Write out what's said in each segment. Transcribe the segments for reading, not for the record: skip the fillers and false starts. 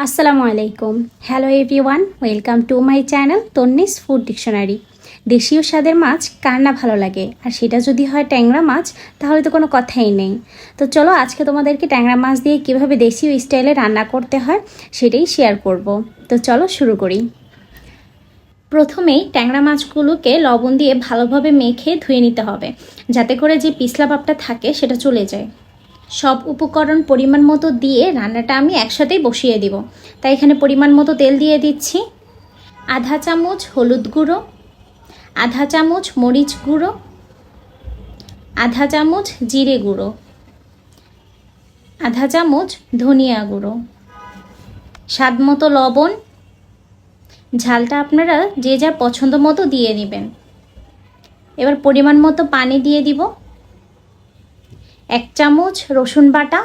আসসালামু আলাইকুম। Hello everyone, welcome to my channel Tonni's food dictionary. দেশীয় স্বাদের মাছ কার না ভালো লাগে, আর সেটা যদি হয় ট্যাংরা মাছ তাহলে তো কোনো কথাই নেই। তো চলো আজকে তোমাদেরকে ট্যাংরা মাছ দিয়ে কীভাবে দেশীয় স্টাইলে রান্না করতে হয় সেটাই শেয়ার করব। তো চলো শুরু করি। প্রথমেই ট্যাংরা মাছগুলোকে লবণ দিয়ে ভালোভাবে মেখে ধুয়ে নিতে হবে, যাতে করে যে পিছলা ভাবটা থাকে সেটা চলে যায়। সব উপকরণ পরিমাণ মতো দিয়ে রান্নাটা আমি একসাথেই বসিয়ে দিব। তাই এখানে পরিমাণ মতো তেল দিয়ে দিচ্ছি, আধা চামচ হলুদ গুঁড়ো, আধা চামচ মরিচ গুঁড়ো, আধা চামচ জিরে গুঁড়ো, আধা চামচ ধনিয়া গুঁড়ো, স্বাদ মতো লবণ। ঝালটা আপনারা যে যার পছন্দ মতো দিয়ে নেবেন। এবার পরিমাণ মতো পানি দিয়ে দিব, 1 চামচ রসুন বাটা,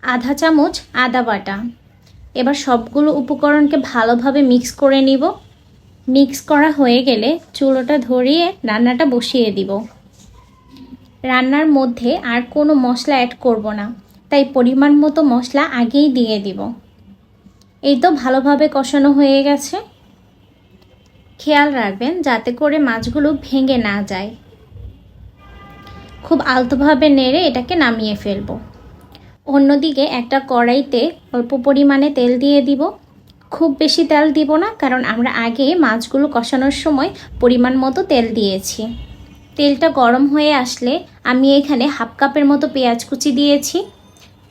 আধা চামচ আদা বাটা। এবার সবগুলো উপকরণকে ভালোভাবে মিক্স করে নিব। মিক্স করা হয়ে গেলে চুলোটা ধরিয়ে রান্নাটা বসিয়ে দিব। রান্নার মধ্যে আর কোনো মশলা অ্যাড করব না, তাই পরিমাণ মতো মশলা আগেই দিয়ে দিব। এই তো ভালোভাবে কষানো হয়ে গেছে। খেয়াল রাখবেন যাতে করে মাছগুলো ভেঙে না যায়। খুব আলতোভাবে নেড়ে এটাকে নামিয়ে ফেলবো। অন্যদিকে একটা কড়াইতে অল্প পরিমাণে তেল দিয়ে দিব। খুব বেশি তেল দিব না, কারণ আমরা আগে মাছগুলো কষানোর সময় পরিমাণ মতো তেল দিয়েছি। তেলটা গরম হয়ে আসলে আমি এখানে 1/2 কাপের মতো পেঁয়াজ কুচি দিয়েছি,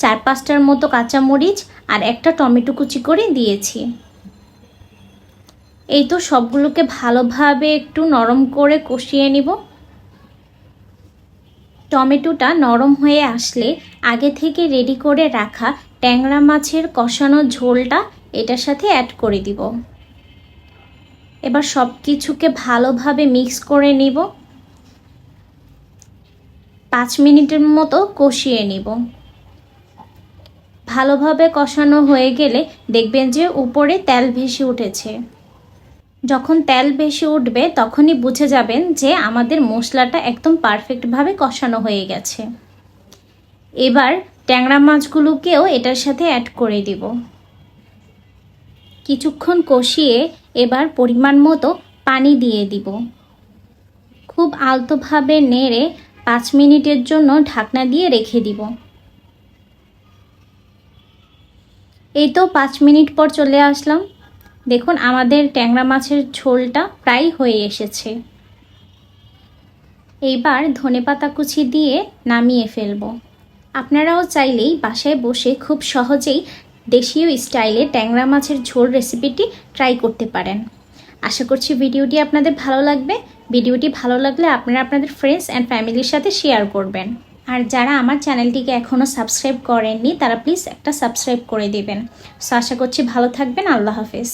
4-5টার মতো কাঁচামরিচ আর একটা টমেটো কুচি করে দিয়েছি। এই তো সবগুলোকে ভালোভাবে একটু নরম করে কষিয়ে নিব। টমেটোটা নরম হয়ে আসলে আগে থেকে রেডি করে রাখা ট্যাংরা মাছের কষানো ঝোলটা এটার সাথে অ্যাড করে দিব। এবার সব কিছুকে ভালোভাবে মিক্স করে নিব। 5 মিনিটের মতো কষিয়ে নিব। ভালোভাবে কষানো হয়ে গেলে দেখবেন যে উপরে তেল ভেসে উঠেছে। যখন তেল ভেসে উঠবে তখনই বুঝে যাবেন যে আমাদের মশলাটা একদম পারফেক্টভাবে কষানো হয়ে গেছে। এবার ট্যাংরা মাছগুলোকেও এটার সাথে অ্যাড করে দিব। কিছুক্ষণ কষিয়ে এবার পরিমাণ মতো পানি দিয়ে দিব। খুব আলতোভাবে নেড়ে 5 মিনিটের জন্য ঢাকনা দিয়ে রেখে দিব। এই তো 5 মিনিট পর চলে আসলাম। দেখুন আমাদের ট্যাংরা মাছের ঝোলটা প্রায় হয়ে এসেছে। এইবার ধনেপাতা কুচি দিয়ে নামিয়ে ফেলব। আপনারাও চাইলেই বাসায় বসে খুব সহজেই দেশীয় স্টাইলে ট্যাংরা মাছের ঝোল রেসিপিটি ট্রাই করতে পারেন। আশা করছি ভিডিওটি আপনাদের ভালো লাগবে। ভিডিওটি ভালো লাগলে আপনারা আপনাদের ফ্রেন্ডস অ্যান্ড ফ্যামিলির সাথে শেয়ার করবেন। আর যারা আমার চ্যানেলটিকে এখনও সাবস্ক্রাইব করেননি তারা প্লিজ একটা সাবস্ক্রাইব করে দিবেন। সো আশা করছি ভালো থাকবেন। আল্লাহ হাফেজ।